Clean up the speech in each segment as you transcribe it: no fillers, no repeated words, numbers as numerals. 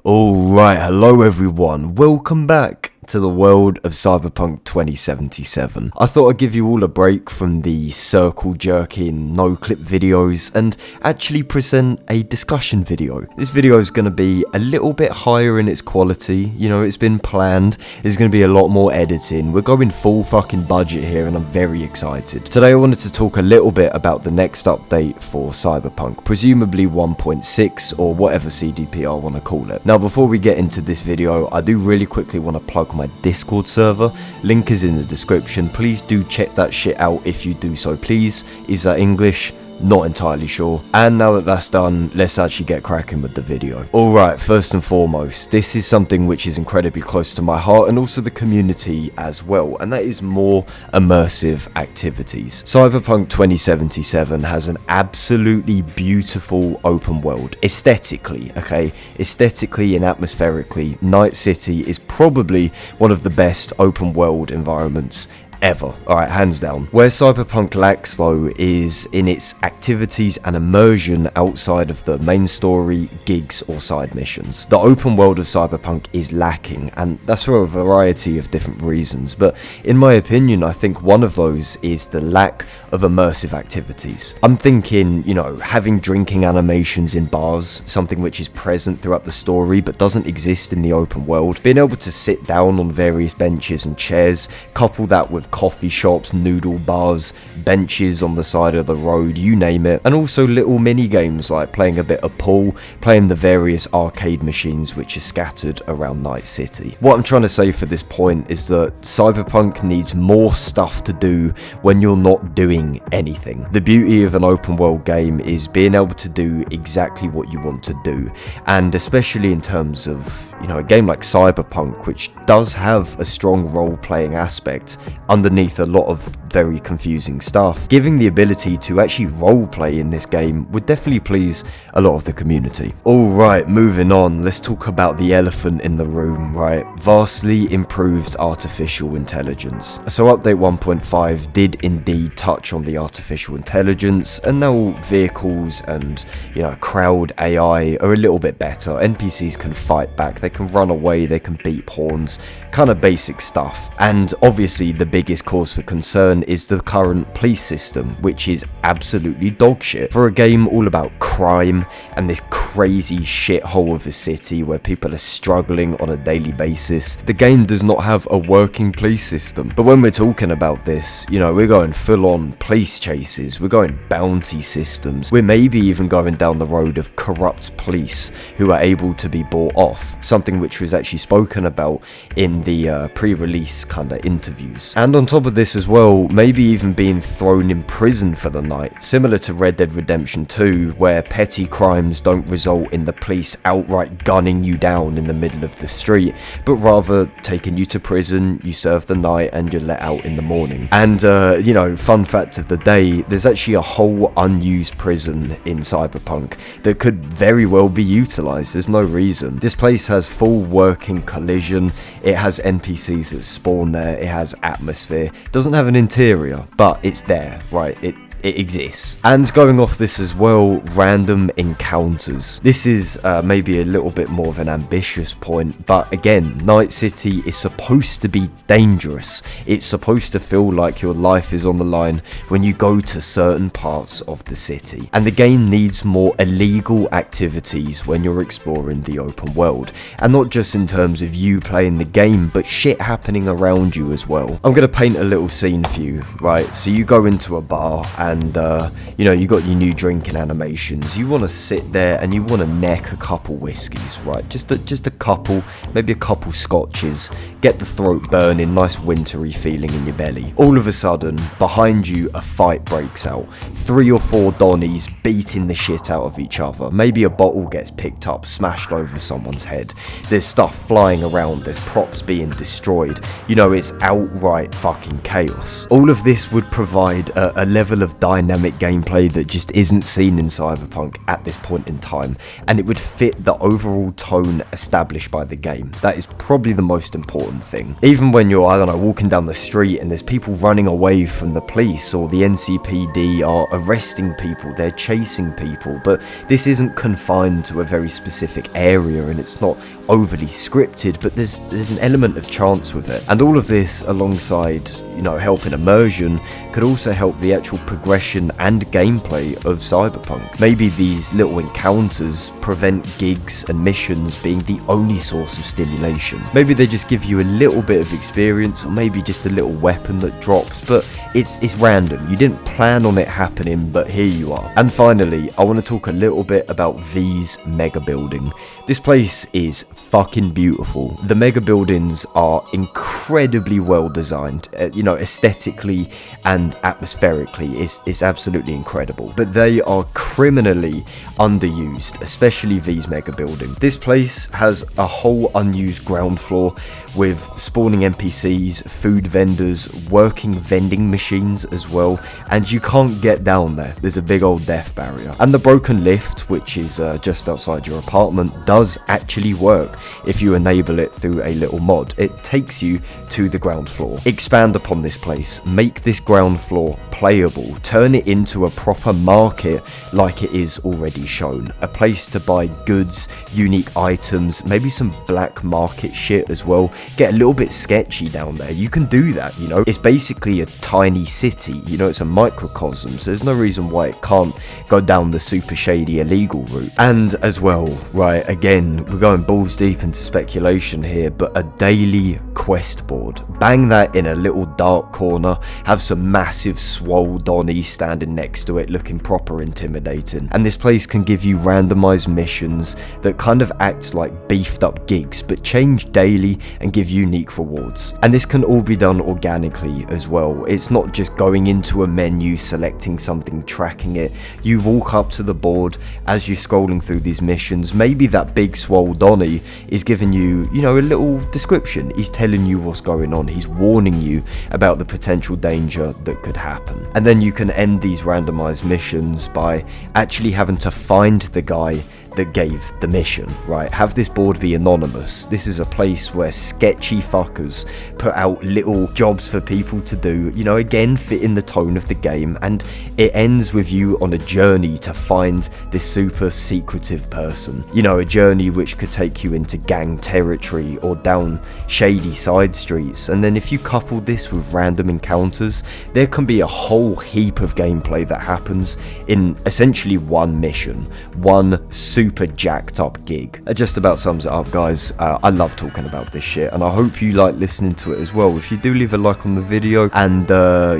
Alright, hello everyone, welcome back to the world of Cyberpunk 2077. I thought I'd give you all a break from the circle jerking, no clip videos and actually present a discussion video. This video is going to be a little bit higher in its quality, you know, it's been planned, there's going to be a lot more editing, we're going full fucking budget here and I'm very excited. Today I wanted to talk a little bit about the next update for Cyberpunk, presumably 1.6 or whatever CDPR want to call it. Now before we get into this video, I do really quickly want to plug my Discord server, link is in the description. Please do check that shit out if you do so please. Is that English? Not entirely sure. And now that that's done, let's actually get cracking with the video. Alright, first and foremost, this is something which is incredibly close to my heart and also the community as well, and that is more immersive activities. Cyberpunk 2077 has an absolutely beautiful open world. Aesthetically, okay? Aesthetically and atmospherically, Night City is probably one of the best open world environments ever. Alright, hands down. Where Cyberpunk lacks though is in its activities and immersion outside of the main story, gigs or side missions. The open world of Cyberpunk is lacking, and that's for a variety of different reasons, but in my opinion I think one of those is the lack of immersive activities. I'm thinking, you know, having drinking animations in bars, something which is present throughout the story but doesn't exist in the open world, being able to sit down on various benches and chairs, couple that with coffee shops, noodle bars, benches on the side of the road, you name it, and also little mini games like playing a bit of pool, playing the various arcade machines which are scattered around Night City. What I'm trying to say for this point is that Cyberpunk needs more stuff to do when you're not doing anything. The beauty of an open world game is being able to do exactly what you want to do, and especially in terms of, you know, a game like Cyberpunk, which does have a strong role-playing aspect underneath a lot of very confusing stuff. Giving the ability to actually roleplay in this game would definitely please a lot of the community. Alright, moving on, let's talk about the elephant in the room, right? Vastly improved artificial intelligence. So update 1.5 did indeed touch on the artificial intelligence, and now vehicles and, you know, crowd AI are a little bit better. NPCs can fight back, they can run away, they can beep horns, kind of basic stuff. And obviously the biggest cause for concern is the current police system, which is absolutely dogshit. For a game all about crime and this crazy shithole of a city where people are struggling on a daily basis, the game does not have a working police system. But when we're talking about this, you know, we're going full on police chases, we're going bounty systems, we're maybe even going down the road of corrupt police who are able to be bought off, something which was actually spoken about in the pre-release kind of interviews. And on top of this as well, maybe even being thrown in prison for the night, similar to Red Dead Redemption 2, where petty crimes don't result in the police outright gunning you down in the middle of the street, but rather taking you to prison, you serve the night and you're let out in the morning. And you know, fun fact of the day, there's actually a whole unused prison in Cyberpunk that could very well be utilized. There's no reason. This place has full working collision, it has NPCs that spawn there, it has atmosphere, doesn't have an interior, but it's there, right? It exists. And going off this as well, random encounters. This is maybe a little bit more of an ambitious point, but again, Night City is supposed to be dangerous. It's supposed to feel like your life is on the line when you go to certain parts of the city. And the game needs more illegal activities when you're exploring the open world. And not just in terms of you playing the game, but shit happening around you as well. I'm going to paint a little scene for you, right? So you go into a bar and you know, you got your new drinking animations, you want to sit there and you want to neck a couple whiskeys, right? Just a couple, maybe a couple scotches, get the throat burning, nice wintry feeling in your belly. All of a sudden, behind you a fight breaks out, 3 or 4 Donnies beating the shit out of each other, maybe a bottle gets picked up, smashed over someone's head, there's stuff flying around, there's props being destroyed, you know, it's outright fucking chaos. All of this would provide a level of dynamic gameplay that just isn't seen in Cyberpunk at this point in time, and it would fit the overall tone established by the game. That is probably the most important thing. Even when you're, I don't know, walking down the street and there's people running away from the police, or the NCPD are arresting people, they're chasing people, but this isn't confined to a very specific area, and it's not overly scripted, but there's an element of chance with it. And all of this, alongside, you know, helping immersion, could also help the actual progression and gameplay of Cyberpunk. Maybe these little encounters prevent gigs and missions being the only source of stimulation. Maybe they just give you a little bit of experience, or maybe just a little weapon that drops, but it's random. You didn't plan on it happening, but here you are. And finally, I want to talk a little bit about V's mega building. This place is fucking beautiful. The mega buildings are incredibly well designed, you know, aesthetically and atmospherically. It's absolutely incredible. But they are criminally underused, especially V's mega building. This place has a whole unused ground floor with spawning NPCs, food vendors, working vending machines as well, and you can't get down there. There's a big old death barrier. And the broken lift, which is just outside your apartment, does actually work if you enable it through a little mod. It takes you to the ground floor. Expand upon this place, make this ground floor playable, turn it into a proper market like it is already shown. A place to buy goods, unique items, maybe some black market shit as well. Get a little bit sketchy down there. You can do that, you know. It's basically a tiny city, you know, it's a microcosm, so there's no reason why it can't go down the super shady illegal route. And as well, right, again, we're going balls deep into speculation here, but a daily quest board. Bang that in a little dark corner, have some massive swole Donny standing next to it looking proper intimidating, and this place can give you randomized missions that kind of act like beefed up gigs but change daily and give unique rewards. And this can all be done organically as well. It's not just going into a menu, selecting something, tracking it. You walk up to the board as you're scrolling through these missions. Maybe that big swole Donny is giving you, you know, a little description. He's telling you what's going on. He's warning you about the potential danger that could happen. And then you can end these randomized missions by actually having to find the guy that gave the mission, right? Have this board be anonymous. This is a place where sketchy fuckers put out little jobs for people to do, you know, again, fit in the tone of the game, and it ends with you on a journey to find this super secretive person. You know, a journey which could take you into gang territory or down shady side streets. And then if you couple this with random encounters, there can be a whole heap of gameplay that happens in essentially one mission, one super jacked up gig. That just about sums it up, guys. I love talking about this shit, and I hope you like listening to it as well. If you do, leave a like on the video, and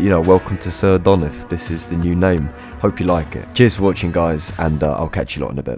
you know, welcome to Sir Donif. This is the new name. Hope you like it. Cheers for watching, guys, and I'll catch you lot in a bit.